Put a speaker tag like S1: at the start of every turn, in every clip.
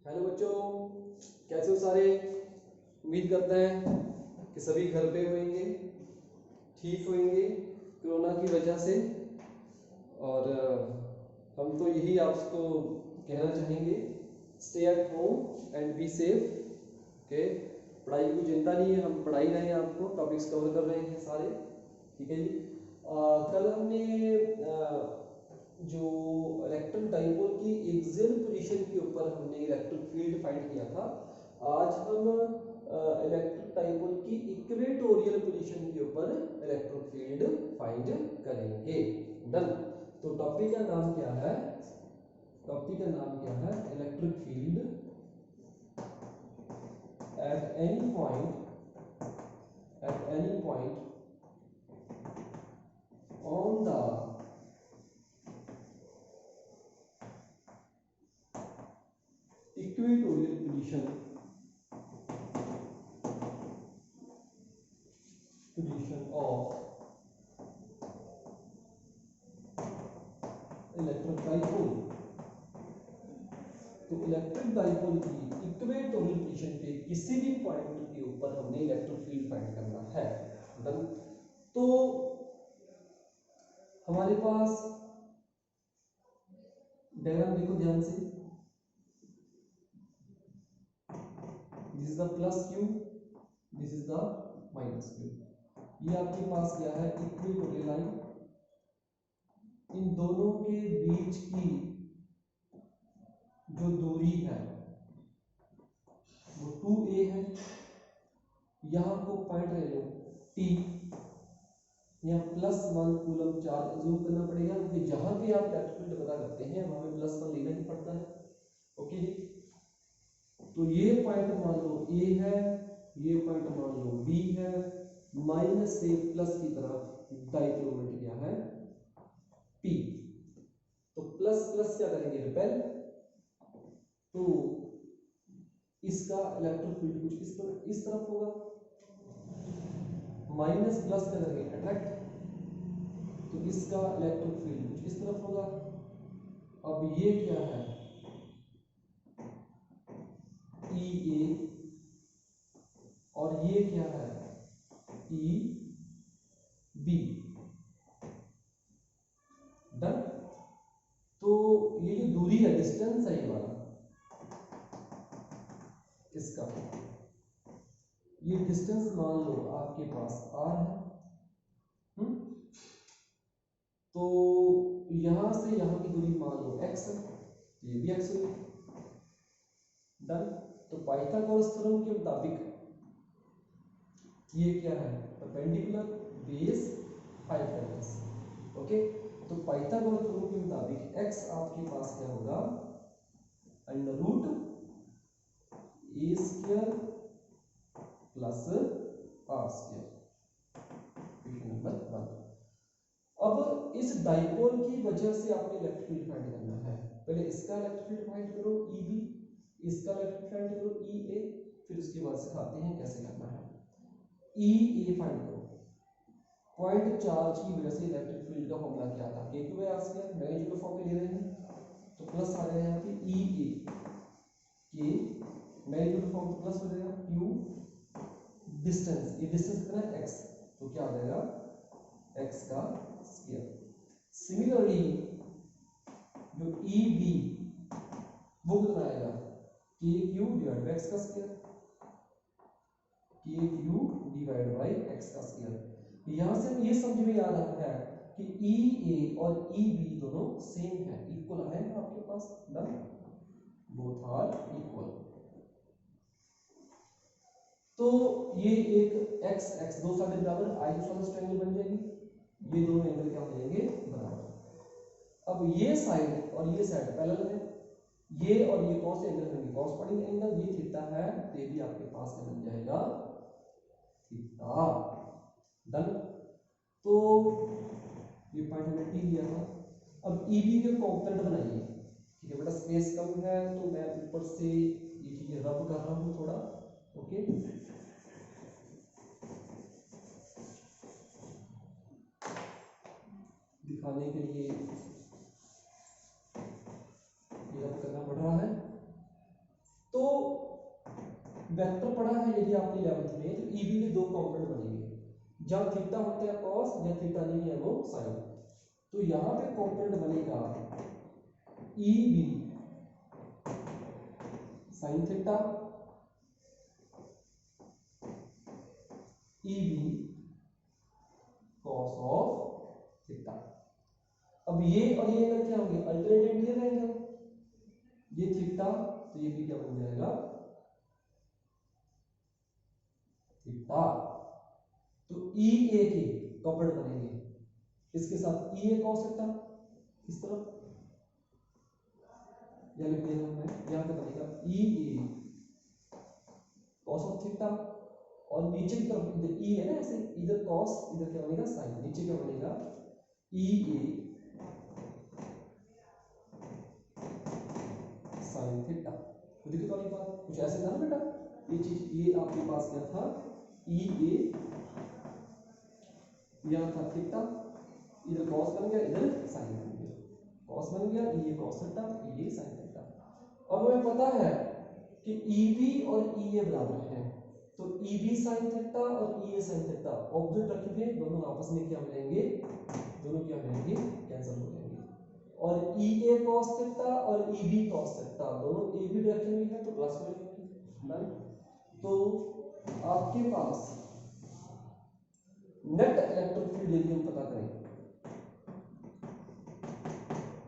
S1: Hello बच्चों, कैसे हो सारे। उम्मीद करते हैं कि सभी घर पे होंगे, ठीक होंगे कोरोना की वजह से। और हम तो यही आपको कहना चाहेंगे, stay at home and be safe. Okay, पढ़ाई की कोई चिंता नहीं है, हम पढ़ाई रहे हैं, आपको टॉपिक्स कवर कर रहे हैं सारे। ठीक है जी। कल हमने जो इलेक्ट्रिक डाइपोल की एक्सियल पोजीशन के ऊपर हमने इलेक्ट्रिक फील्ड फाइंड किया था। आज हम इलेक्ट्रिक डाइपोल की इक्वेटोरियल पोजीशन के ऊपर इलेक्ट्रिक फील्ड फाइंड करेंगे। डन। तो टॉपिक का नाम क्या है? टॉपिक का नाम क्या है? Electric field at any point on the equatorial position of electric dipole. तो इलेक्ट्रिक डाइपोल की इक्वेटोरियल पोजीशन पे किसी भी पॉइंट के ऊपर हमने इलेक्ट्रिक फील्ड फाइंड करना है। डन। तो हमारे पास डायग्राम देखो ध्यान से। This is the plus Q, this is the minus Q. ये आपके पास क्या है? Equatorial line. इन दोनों के बीच की जो दूरी है वो 2a है। यहां को पॉइंट ले लो T। यहाँ +1 कूलम चार्ज एज्यूम करना पड़ेगा, क्योंकि जहां भी आप इलेक्ट्रिक फील्ड पता करते हैं वहां में +1 लेना ही पड़ता है। ओके जी। तो ये पॉइंट मान लो A है, ये पॉइंट मान लो B है। माइनस से प्लस की तरफ डाइपोल मोमेंट क्या है? P। तो प्लस प्लस क्या करेंगे? रिपेल। तो इसका इलेक्ट्रिक फील्ड कुछ इस तरफ होगा। माइनस प्लस क्या करेंगे? अट्रैक्ट। तो इसका इलेक्ट्रिक फील्ड कुछ इस तरफ होगा। अब ये क्या है? E A, और ये क्या है? E B। डन। तो ये जो दूरी है, डिस्टेंस है ये वाला इसका, ये डिस्टेंस मान लो आपके पास R है। तो यहां से यहां की दूरी मान लो x है, ये भी x हुई। डन। तो पाइथागोरस थ्योरम के मुताबिक ये क्या है? Perpendicular base hypotenuse. ओके। तो पाइथागोरस थ्योरम के मुताबिक x आपके पास क्या होगा? √a² plus r²। Question number 1। अब इस डाइपोल की वजह से आपने इलेक्ट्रिक फील्ड फाइंड करना है। पहले इसका इलेक्ट्रिक फील्ड फाइंड करो EB, इसका इलेक्ट्रिक फील्ड फाइंड करो EA, फिर उसके बाद सिखाते हैं कैसे करना है। EA फाइंड करो। पॉइंट चार्ज की वजह से इलेक्ट्रिक फील्ड का फॉर्मूला क्या था? k/r²। मैग्नीट्यूड फॉर्म में ले रहे हैं तो प्लस आ जाएगा यहाँ पे EA के मैग्नीट्यूड फॉर्म तो प्लस हो जाएगा Q। डिस्टेंस, ये डिस्टेंस कितना है? x। तो क्या आ जाएगा? x का स्क्वायर। सिमिलरली जो EB वो कितना आएगा? KQ डिवाइड बाय x का square. KQ divide by x का स्क्वायर। यहां से ये समझ में आ रहा है कि EA और EB दोनों सेम है, इक्वल है आपके पास। डन। Both are equal. तो ये एक x दो साइड बराबर आइसोसेलेस ट्रायंगल बन जाएगी। ये दोनों एंगल क्या हो जाएंगे? बराबर। अब ये साइड और ये साइड पैरेलल है। ये और ये कौन से एंगल होंगे? Corresponding angle. ये थीटा है तो ये भी आपके पास में बन जाएगा थीटा। डन। तो ये पॉइंट हमने T लिया था। अब EB के कॉम्पोनेंट बनाइए। ठीक है बेटा, स्पेस कम है तो मैं ऊपर से ये चीजें रब कर रहा हूं थोड़ा। ओके। दिखाने के लिए ये रब करना पड़ रहा है।
S2: वेक्टर पढ़ा है यदि आपने 11th में, तो ईबी के दो कंपोनेंट बनेंगे, जब थीटा होता है कॉस या थीटा नहीं है वो साइन। तो यहाँ पे कंपोनेंट बनेगा EB sine theta, EB cos of theta. अब ये और ये एंगल क्या होंगे, अल्टरनेट इंटीरियर एंगल, ये थीटा तो ये भी क्या बन जाएगा थीटा। तो ई ए के कंपोनेंट बनेंगे, इसके साथ ई ए कॉस थीटा इस तरफ, या लिख देना हमने यहाँ पे बनेगा ई ए कॉस ऑफ थीटा, और नीचे की तरफ इधर ई है ना, ऐसे इधर कॉस इधर क्या बनेगा साइन, नीचे क्या बनेगा ई ए साइन थीटा। तो देखो तो बात कुछ ऐसे था ना बेटा, ये चीज ये आपके पास क्या था ई ए, यहाँ था थीटा, इधर कॉस बन गया इधर साइन बन गया, कॉस बन गया ये कॉस थीटा ये साइन थीटा। अब हमें पता है कि ईबी और ईए बराबर है, तो ईबी साइन थीटा और ईए साइन थीटा ऑपोजिट रखे थे, दोनों आपस में क्या मिलेंगे, दोनों क्या मिलेंगे कैंसिल हो जाएंगे। और ईए cos थीटा और ईबी cos थीटा दोनों एक ही डायरेक्शन में है तो प्लस हो जाएंगे। तो आपके पास नेट इलेक्ट्रिक फील्ड यदि हम पता करें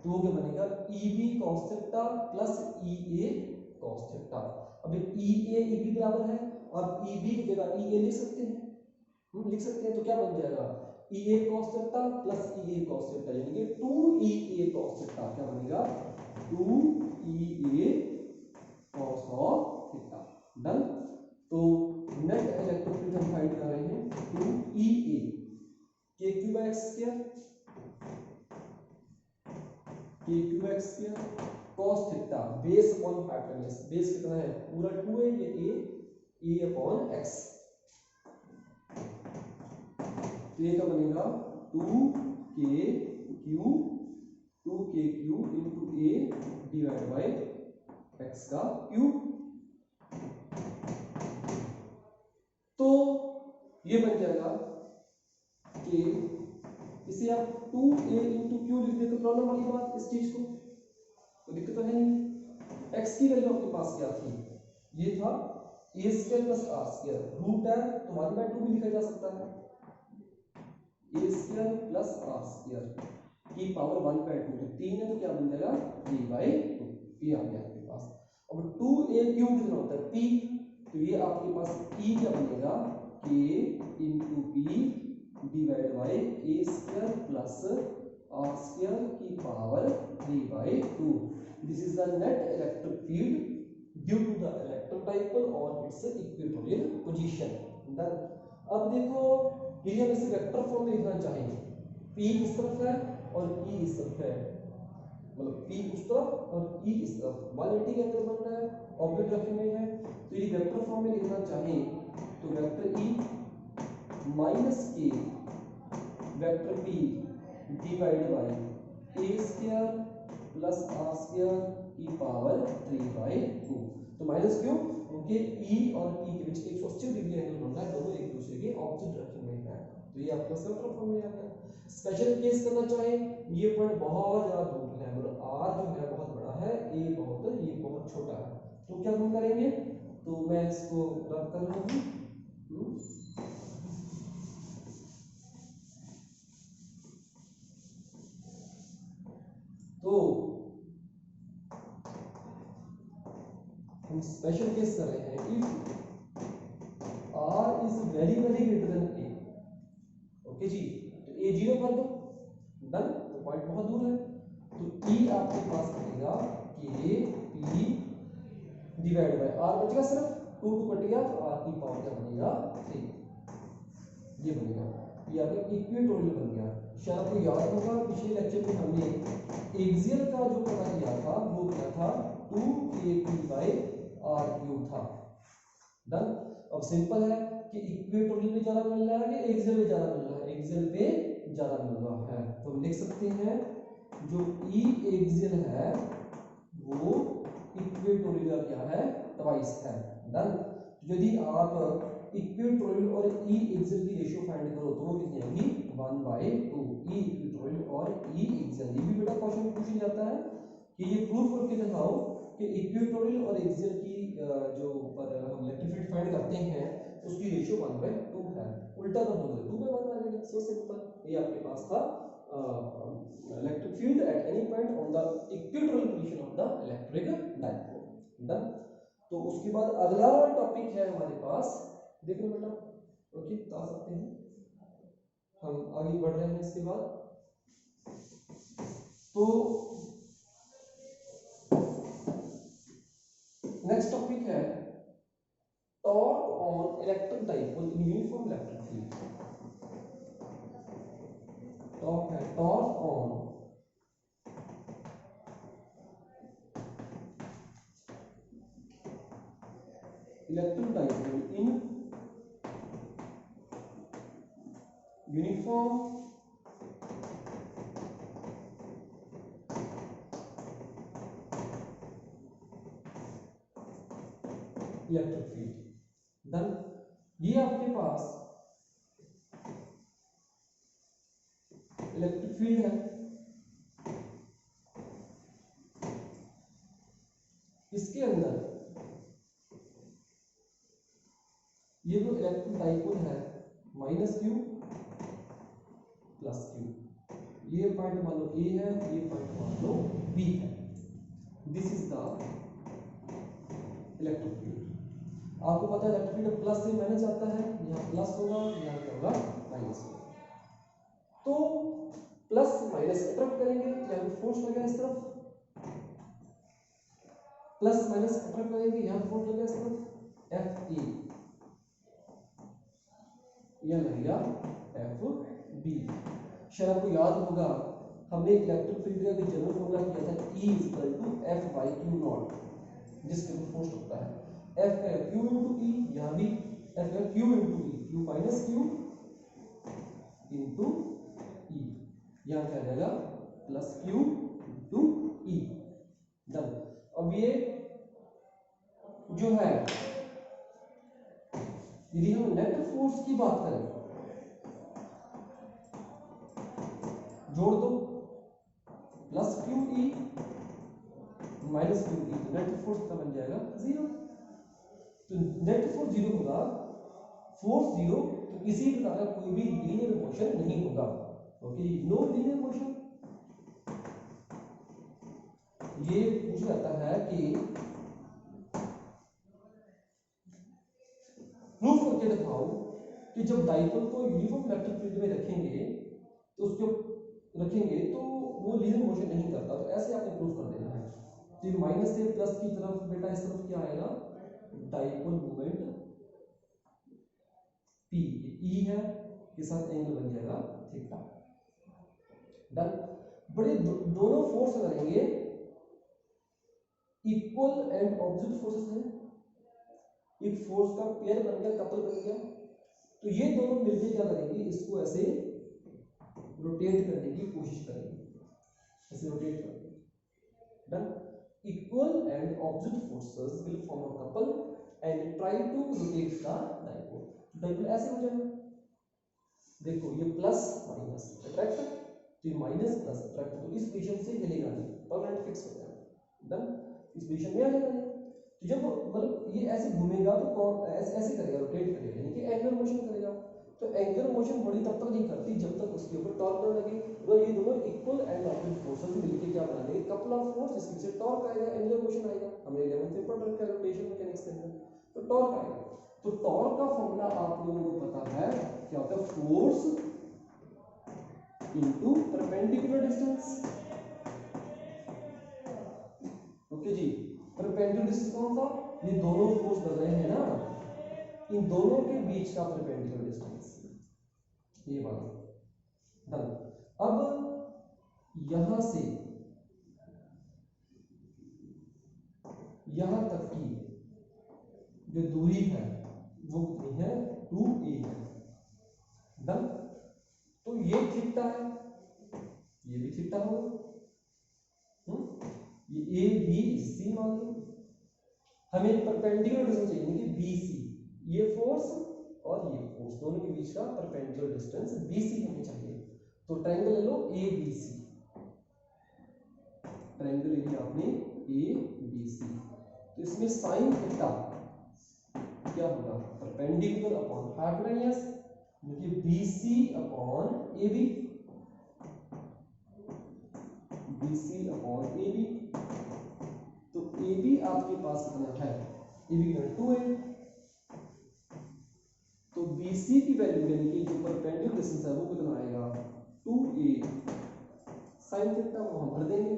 S2: तो वो क्या बनेगा ईबी cos थीटा प्लस ईए cos थीटा। अब ईए ईबी बराबर है, अब ईबी की जगह ईए लिख सकते हैं, लिख सकते हैं, तो क्या बन जाएगा ईए cos थीटा प्लस ईए cos थीटा, यानी कि 2ईए cos थीटा क्या बनेगा 2ईए cos ऑफ थीटा। डन। तो नेट इलेक्ट्रिक फील्ड हम फाइंड कर रहे हैं 2ईए के क्यूब एक्स स्क्वायर, के cube x square cos theta base upon factorial, base कितना है पूरा 2 है, ये a अपॉन x, तो ये क्या बनेगा 2k cube into a divide by x का क्यूब। तो ये बन जाएगा कि इसे आप 2a इंटू क्यू लिख दे तो प्रॉब्लम वाली बात, इस चीज को कोई दिक्कत तो है नहीं। x की वैल्यू आपके पास क्या थी, ये था a square plus r square, root है तो 1/2 भी लिखा जा सकता है, a square plus r square की पावर 1/2, तो 3 है तो क्या बन जाएगा 3/2, ये आ गया आपके पास। अब 2a क्यूब कितना होता है p, तो ये आपके पास p क्या बनेगा k into p divide by a square plus r square की power 3/2। This is the net electric field due to the electric dipole और इट्स इक्वेटोरियल पोजीशन। डन। अब देखो यदि हम इसे वेक्टर फॉर्म में लिखना चाहें, p इस तरफ है और e इस तरफ है, मतलब p उस तरफ और e इस तरफ 180 का एंगल बन रहा है, ऑब्जेक्ट रखे हुए हैं, तो यदि वेक्टर फॉर्म में लिखना चाहें तो vector e minus k vector p divide by a square plus r square की पावर 3/2। तो माइनस क्यों, क्योंकि e और p के बीच 180 डिग्री एंगल बन रहा है, दोनों एक दूसरे के ऑपोजिट रखे हुए हैं, तो ये आपका वेक्टर फॉर्म में आ गया। स्पेशल केस करना चाहे ये पॉइंट बहुत ज्यादा दूर है, मतलब r जो है बहुत बड़ा है, ये बहुत छोटा है, तो क्या हम करेंगे, तो मैं इसको रद्द कर लूंगी, तो हम स्पेशल केस कर रहे हैं if r is very very greater than a, okay जी, तो a 0 कर दो, डन, तो पॉइंट बहुत दूर है, तो e आपके पास बनेगा k p divide by r, बचेगा सिर्फ 2 कट गया तो r की पावर क्या बनेगा 3, ये बनेगा, ये आपका इक्वेटोरियल बन गया। शायद आपको याद होगा पिछले लेक्चर में हमने एक्सियल का जो पता किया था वो क्या था 2kp/r³ था। डन। अब सिंपल है कि इक्वेटोरियल में ज्यादा मिल रहा है कि एक्सियल में ज्यादा मिल रहा है, एक्सियल पे ज्यादा मिल रहा है, तो हम लिख सकते हैं जो ई एक्सियल है वो इक्वेटोरियल क्या है ट्वाइस है। डन। यदि आप इक्वेटोरियल और ई एक्सियल की रेशियो फाइंड करो तो वो कितनी आएगी 1/2 ई इक्वेटोरियल और ई एक्सियल। ये भी बेटा क्वेश्चन पूछ जाता है कि ये प्रूफ करके दिखाओ कि इक्वेटोरियल और एक्सियल की जो ऊपर हम इलेक्ट्रिक फील्ड फाइंड करते हैं उसकी रेशियो 1/2 है। उल्टा कर दोगे 2/1 आ जाएगा। So simple. ये आपके पास था electric field at any point on the equatorial position of the electric dipole. Done. तो उसके बाद अगला टॉपिक है हमारे पास, देख लो बेटा, ओके बता सकते हैं, हम आगे बढ़ रहे हैं इसके बाद। तो नेक्स्ट टॉपिक है torque on electric dipole in uniform electric field. Torque है torque on electric dipole in uniform electric field. Done. ये आपके पास इलेक्ट्रिक फील्ड है, इसके अंदर ये जो इलेक्ट्रिक डाइपोल है -q + q, ये पॉइंट मान लो A है, ये पॉइंट मान लो B है। This is the electric field. आपको पता है इलेक्ट्रिक फील्ड प्लस से माइनस जाता है, यहाँ प्लस होगा, यहाँ क्या होगा माइनस होगा। तो प्लस माइनस अट्रैक्ट करेंगे, यहाँ पे फोर्स लगेगा इस तरफ, प्लस माइनस अट्रैक्ट करेंगे, यहाँ फोर्स लगेगा इस तरफ Fe, यह लगेगा Fb। शायद आपको याद होगा हमने इलेक्ट्रिक फील्ड का भी जनरल फॉर्मूला किया था E = F/Q0, जिसके ऊपर फोर्स लगता है। F है Q × E, यहाँ भी F है Q × E, Q - Q × E, यहाँ क्या आ जाएगा +Q × E। डन। अब ये जो है, यदि हम नेट फोर्स की बात करें, जोड़ दो +QE - QE, तो नेट फोर्स का बन जाएगा 0। तो नेट फोर्स 0 होगा, फोर्स 0, तो किसी प्रकार का कोई भी लीनियर मोशन नहीं होगा। Okay, no linear motion. ये पूछा जाता है कि प्रूफ करके दिखाओ कि जब डाइपोल को यूनिफॉर्म इलेक्ट्रिक फील्ड में रखेंगे तो वो लीनियर मोशन नहीं करता। तो ऐसे आपने प्रूफ कर देना है। तो माइनस से प्लस की तरफ बेटा इस तरफ क्या आएगा, डाइपोल मोमेंट P, E है, के साथ एंगल बन जाएगा थीटा। डन। बड़े दोनों फोर्स करेंगे इक्वल एंड ऑपोजिट फोर्सेस हैं, एक फोर्स का पेयर बन गया, कपल बन गया। तो ये दोनों मिलकर क्या करेंगे, इसको ऐसे रोटेट करने की कोशिश करेंगे, ऐसे रोटेट करेंगे। Done. Equal and opposite forces will form a couple and try to rotate the dipole. Dipole ऐसे हो जाएगा, देखो ये प्लस माइनस अट्रैक्ट, तो ये माइनस प्लस अट्रैक्ट, तो इस पोजीशन से हिलेगा नहीं, परमानेंट फिक्स हो जाएगा। डन। इस पोजीशन में आ जाएगा। तो जब मतलब ये ऐसे घूमेगा तो ऐसे करेगा, रोटेट करेगा, यानी कि एंगुलर मोशन करेगा। तो एंगुलर मोशन बॉडी तब तक नहीं करती जब तक उसके ऊपर टॉर्क न लगे। तो ये दोनों इक्वल एंड ऑपोजिट फोर्सेस मिलकर क्या बना देंगे, कपल ऑफ फोर्स, जिसकी वजह से टॉर्क आएगा, एंगुलर मोशन आएगा। हमने 11th में पढ़ रखा है रोटेशन मैकेनिक्स के अंदर, तो टॉर्क आएगा। तो टॉर्क का फॉर्मूला आप लोगों को पता है, क्या होता है, force into perpendicular distance. Okay जी, परपेंडिकुलर डिस्टेंस कौन सा, ये दोनों फोर्स लग रहे हैं ना, इन दोनों के बीच का परपेंडिकुलर डिस्टेंस ये वाला। डन। अब यहां से यहां तक की जो दूरी है वो कितनी है, 2a है। डन। तो ये थीटा है, ये भी थीटा होगा, ये A B C मान लो। हमें परपेंडिकुलर डिस्टेंस चाहिए कि BC, ये फोर्स और ये फोर्स दोनों के बीच का परपेंडिकुलर डिस्टेंस BC हमें चाहिए। तो ट्रायंगल ले लो ABC, ट्रायंगल ले लिया आपने ABC। तो इसमें साइन थीटा क्या होगा, परपेंडिकुलर अपॉन हाइपोटेन्यूज, देखिए BC upon AB, BC upon AB। तो AB आपके पास कितना है, AB का 2 है, तो BC की वैल्यू यानी कि जो परपेंडिकुलर डिस्टेंस है वो कितना आएगा 2A साइन थीटा, वो हम भर देंगे।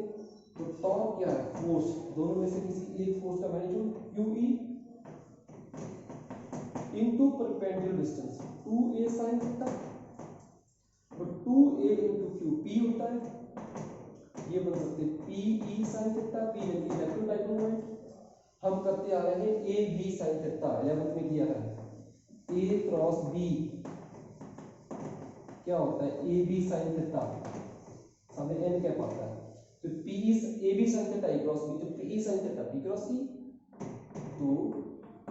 S2: तो टॉर्क क्या है, फोर्स, दोनों में से किसी एक फोर्स का magnitude QE into perpendicular distance 2A sine theta, तो 2A इनटू Q P होता है, ये बन सकते हैं PE साइन थीटा, P यानी इलेक्ट्रिक डाइपोल मोमेंट। हम करते आ रहे हैं AB साइन थीटा, 11th में किया है, A क्रॉस B क्या होता है AB साइन थीटा, सामने n कैप आता है, तो PE AB sine theta A cross B, तो PE sine theta P cross E, तो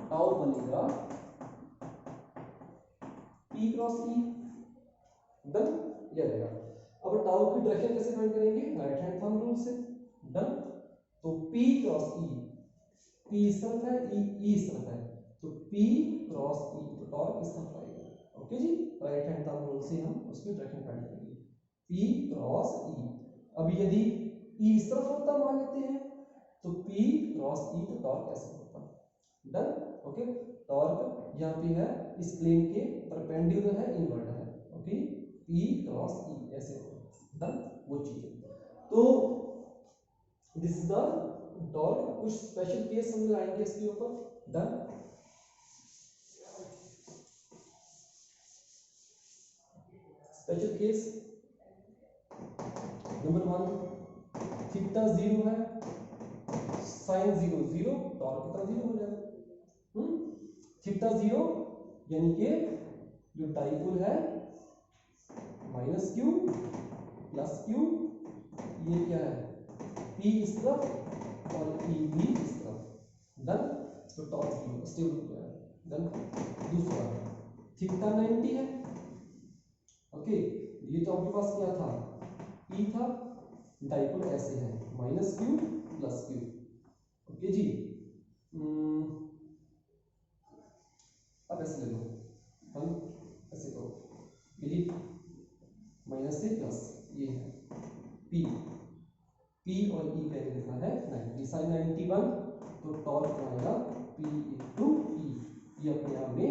S2: टाउ बनेगा P क्रॉस E, डन, ये रहेगा। अब टाउ की डायरेक्शन कैसे फाइंड करेंगे, राइट हैंड थंब रूल से, डन। तो P क्रॉस E, P इस तरफ है, E इस तरफ है, तो P क्रॉस E, तो टॉर्क इस तरफ आएगा। ओके जी, राइट हैंड थंब रूल से हम उसकी डायरेक्शन फाइंड करेंगे, P क्रॉस E। अब यदि E इस तरफ होता मान लेते हैं, तो P क्रॉस E, तो टॉर्क ऐसे होता, डन। ओके, टॉर्क यहाँ पे है इस प्लेन के परपेंडिकुलर है, इनवर्ट है, ओके, P क्रॉस E ऐसे होगा, डन, वो चीज है। तो दिस इज द टॉर्क। कुछ स्पेशल केस हम लाएंगे इसके ऊपर, done. Special case number 1, theta 0 है, साइन 0 0, टॉर्क कितना 0 हो जाएगा, थीटा 0 यानी कि जो डाइपोल है -q प्लस q, ये क्या है P इस तरफ और E भी इस तरफ, डन। तो टॉर्क 0 स्टेबल हो जाएगा, डन। दूसरा थीटा 90 है, ओके, ये तो आपके पास क्या था E था, डाइपोल ऐसे है -q प्लस q, ओके जी। अब ऐसे ले लो, हम ऐसे करो, ये माइनस से प्लस, ये है P और E का कितना है 90, साइन 91, तो टॉर्क आएगा P इनटू E, ये अपने आप में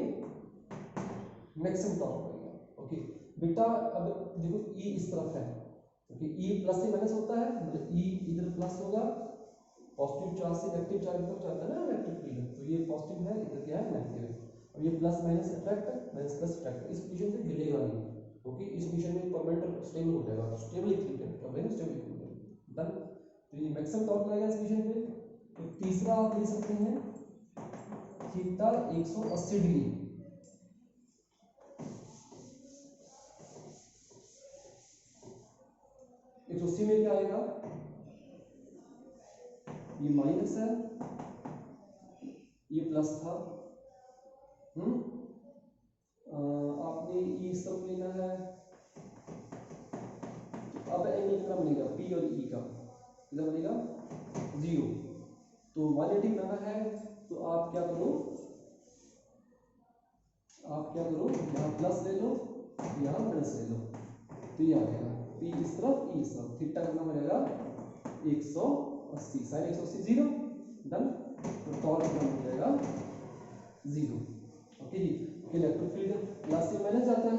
S2: मैक्सिमम टॉर्क आएगा। ओके बेटा, अब देखो E इस तरफ है, क्योंकि E प्लस से माइनस होता है, मतलब E इधर प्लस होगा, पॉजिटिव चार्ज से नेगेटिव चार्ज की तरफ जाता है ना इलेक्ट्रिक फील्ड, तो ये पॉजिटिव है, इधर क्या है नेगेटिव है। अब ये plus minus attract, minus plus attract, इस पोजीशन पे हिलेगा नहीं, ओके, इस पोजीशन में परमानेंट स्टेबल हो जाएगा, स्टेबल इक्विलिब्रियम क्या बनेगा, स्टेबल इक्विलिब्रियम, डन। तो ये मैक्सिमम टॉर्क आएगा इस पोजीशन पे। तो तीसरा आप ले सकते हैं थीटा 180 डिग्री, में क्या आएगा, ये माइनस है, ये प्लस था, आपने E इस तरफ लेना है, अब एंगल कितना बनेगा P और E का, कितना बनेगा 0, तो 180 बनाना है, तो आप क्या करो, यहाँ प्लस ले लो, यहाँ माइनस ले लो, तो ये आ जाएगा P इस तरफ E इस तरफ, थीटा कितना बनेगा 180, साइन 180 0, डन। तो टॉर्क कितना हो जाएगा 0, ओके जी। इलेक्ट्रिक फील्ड प्लस से माइनस जाता है,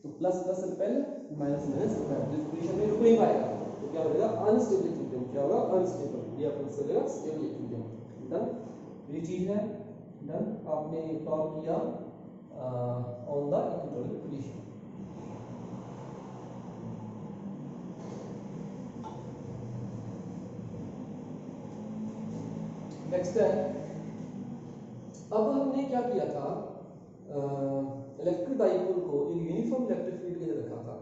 S2: तो plus plus repel, minus minus repel, जिस पोजीशन में रुक नहीं पाएगा, तो क्या होगा अनस्टेबल इक्विलिब्रियम, क्या होगा अनस्टेबल, ये अपन से लेगा स्टेबल इक्विलिब्रियम, डन। ये चीज है, डन। आपने टॉर्क किया on the equatorial position. Next है, अब हमने क्या किया था, इलेक्ट्रिक डाइपोल को एक यूनिफॉर्म इलेक्ट्रिक फील्ड के लिए रखा था।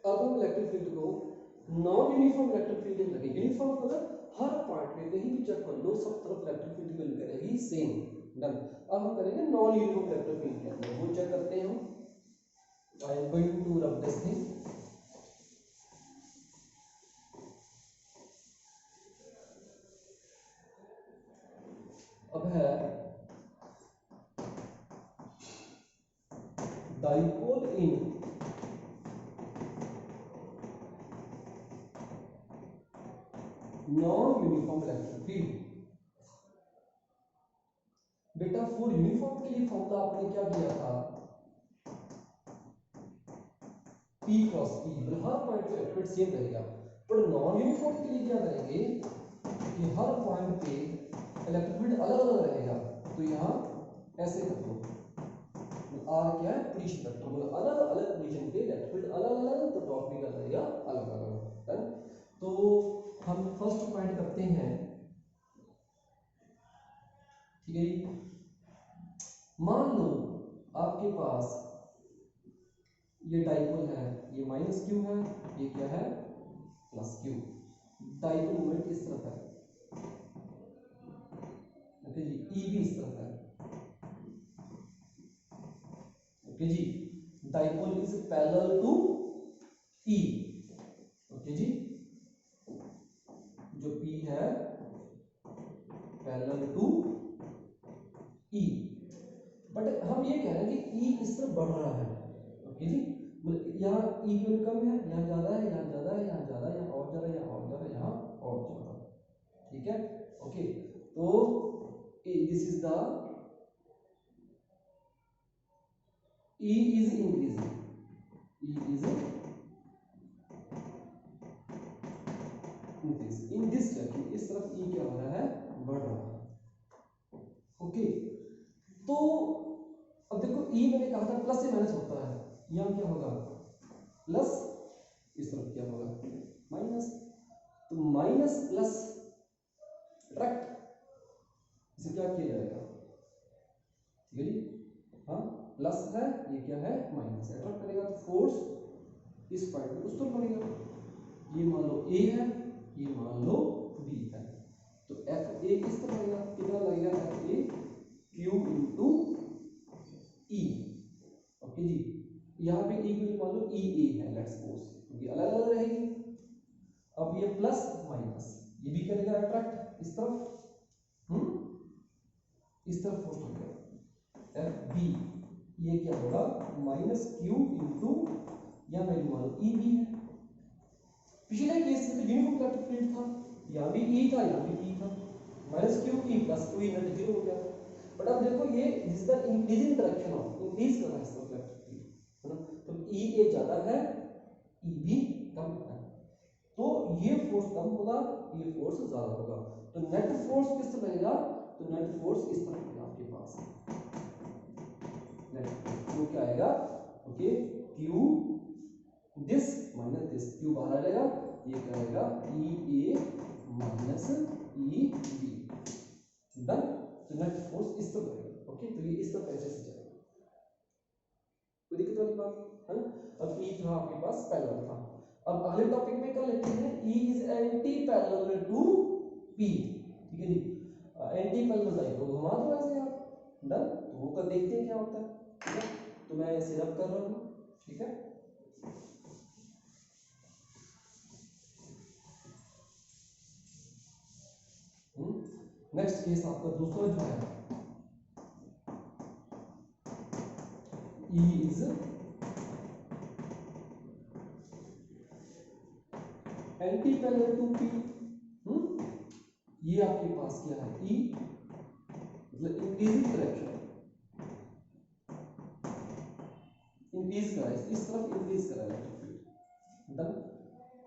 S2: अब हम इलेक्ट्रिक फील्ड को नॉन यूनिफॉर्म इलेक्ट्रिक फील्ड के लगे, यूनिफॉर्म मतलब हर पार्ट में कहीं भी चेक कर लो, सब तरफ इलेक्ट्रिक फील्ड की वैल्यू रहेगी सेम, डन। अब हम करेंगे नॉन यूनिफॉर्म वेक्टर फील्ड के अंदर, वो चेक करते हैं हम। I am going to rub this thing. अब है dipole in non uniform electric field. बेटा फॉर यूनिफॉर्म के लिए फॉर्मूला आपने क्या किया था, P क्रॉस P, हर पॉइंट पे इलेक्ट्रिक फील्ड सेम रहेगा। पर नॉन यूनिफॉर्म के लिए क्या करेंगे कि हर पॉइंट पे इलेक्ट्रिक फील्ड अलग अलग रहेगा। तो यहाँ ऐसे कर दो, आर क्या है पोजीशन वेक्टर, मतलब अलग अलग पोजीशन पे इलेक्ट्रिक फील्ड अलग अलग, तो डॉट भी कर रहेगा अलग अलग। तो हम फर्स्ट पॉइंट करते हैं, ठीक है जी। मान लो आपके पास ये डाइपोल है, ये माइनस क्यू है, ये क्या है प्लस क्यू। डाइपोल मोमेंट इस तरफ है, ओके जी। ई भी इस तरफ है, ओके जी। Dipole is parallel to E, okay जी। जो पी है पैरेलल टू ई, बट हम ये कह रहे हैं कि ई इस तरफ बढ़ रहा है, ओके जी। यहाँ ई की वैल्यू कम है, यहाँ ज्यादा है, यहाँ ज्यादा है, यहाँ ज्यादा है, यहाँ और ज्यादा, यहाँ और ज्यादा, यहाँ और ज्यादा, ठीक है, ओके। तो this is the E is increasing, E is increasing in this direction, इस तरफ E क्या हो रहा है बढ़ रहा है, ओके। तो अब देखो E मैंने कहा था प्लस से माइनस होता है, यहाँ क्या होगा प्लस, इस तरफ क्या होगा माइनस। तो माइनस प्लस अट्रैक्ट, इसे क्या किया जाएगा, ठीक है जी। हाँ प्लस है, ये क्या है माइनस है, अट्रैक्ट करेगा तो फोर्स इस पॉइंट पे उस तरफ लगेगा। ये मान लो A है, ये मान लो B है, तो F A किस तरह लगेगा, कितना लगेगा F A Q into E, okay जी। यहाँ पे E की मान लो E A है, लेट्स सपोज, क्योंकि अलग अलग रहेगी। अब ये प्लस माइनस, ये भी करेगा अट्रैक्ट इस तरफ, इस तरफ फोर्स लगेगा F B, ये क्या होगा माइनस क्यू इंटू, या वैल्यू मान लो ई भी है। पिछले केस में तो यूनिफॉर्म इलेक्ट्रिक फील्ड था, यहाँ भी ई था, यहाँ भी ई था, minus Q E plus Q E net zero हो गया। बट अब देखो ये this the increasing direction of, increase कर रहा है इस इलेक्ट्रिक फील्ड, है ना। तो ई ए ज्यादा है, ई भी कम है, तो ये फोर्स कम होगा, ये फोर्स ज्यादा होगा। तो नेट फोर्स किस तरह लगेगा, तो नेट फोर्स इस तरह लगेगा आपके पास, वो क्या आएगा, okay Q this minus this, Q बाहर आ जाएगा, ये क्या आएगा E A minus E B, done. तो नेट फोर्स इस तरफ लगेगा, ओके। तो ये इस तरफ ऐसे से जाएगा, कोई दिक्कत वाली बात है ना। अब E था आपके पास पैरेलल था। अब अगले टॉपिक में कर लेते हैं, E is anti parallel to P, ठीक है जी। एंटी पैरेलल डाइपोल घुमा दो ऐसे यार, डन। तो वो कर देखते हैं क्या होता है, ठीक है। तो मैं इसे रब कर रहा हूँ, ठीक है। नेक्स्ट केस आपका दूसरा जो है, E is anti parallel to P, ये आपके पास क्या है E, मतलब इंक्रीजिंग डायरेक्शन, इंक्रीज करा है, इस तरफ इंक्रीज करा है इलेक्ट्रिक फील्ड, डन।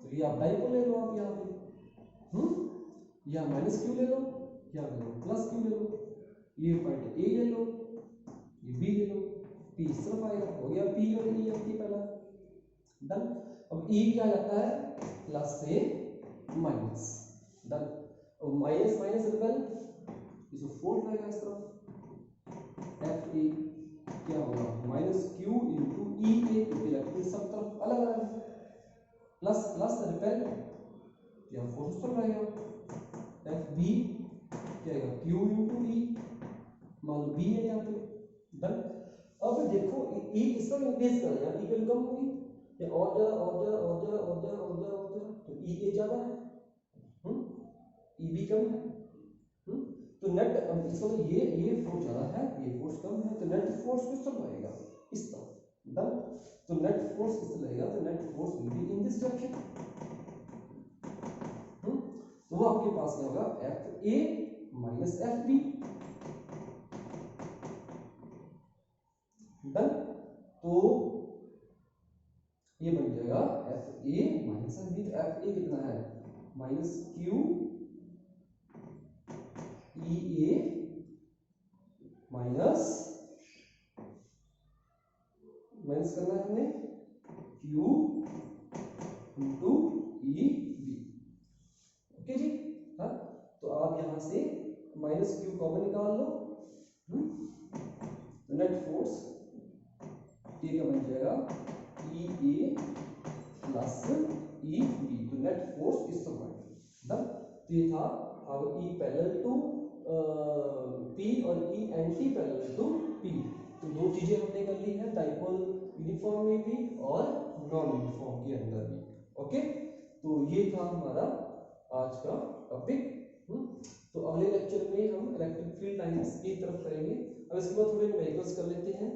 S2: तो ये आप डाइपोल ले लो आप यहाँ पे, या माइनस क्यू ले लो, या ले लो प्लस क्यू ले लो, ये पॉइंट ए ले लो, ये बी ले लो, पी इस तरफ आएगा, हो गया पी और ई एंटी पैरेलल, डन। अब ई क्या जाता है प्लस से माइनस, डन। और माइनस माइनस रिपल, इसको फोल्ड रहेगा इस तरफ, एफ ए क्या होगा माइनस क्यू इंटू ई ए, क्योंकि इलेक्ट्रिक सब तरफ अलग अलग है, प्लस प्लस रिपेल, यहाँ फोर्स तो रहेगा, एफ बी क्या आएगा क्यू इंटू ई, मान लो बी है यहाँ पे, डन। अब देखो ई इसका इंक्रीज कर यहाँ ई वैल्यू कम होगी या और जरा और जरा और जरा और जरा और जरा और जरा, तो ई ए ज्यादा है, ई बी कम है, तो नेट इसका मतलब ये फोर्स ज्यादा है, ये फोर्स कम है, तो नेट फोर्स किस तरफ लगेगा, इस तरफ, डन। तो नेट फोर्स किस तरफ लगेगा, तो net force will be in this direction. तो वो आपके पास क्या होगा, F A minus F B, done. तो ये बन जाएगा F A minus F B, तो एफ ए कितना है minus Q E A minus करना है हमने Q into E B, okay जी। हाँ, तो आप यहां से माइनस क्यू कॉमन निकाल लो, तो नेट फोर्स ये का बन जाएगा ई ए प्लस ई बी, तो नेट फोर्स इस तरह बनेगा, डन। तो ये था अब ई पैरेलल टू पी और ई एंटी पैरेलल टू पी, तो दो चीजें हमने कर ली है, डाइपोल यूनिफॉर्म में भी और नॉन यूनिफॉर्म के अंदर भी, ओके। तो ये था हमारा आज का टॉपिक। तो अगले लेक्चर में हम इलेक्ट्रिक फील्ड लाइंस की तरफ करेंगे। अब इसके बाद थोड़े न्यूमेरिकल्स कर लेते हैं।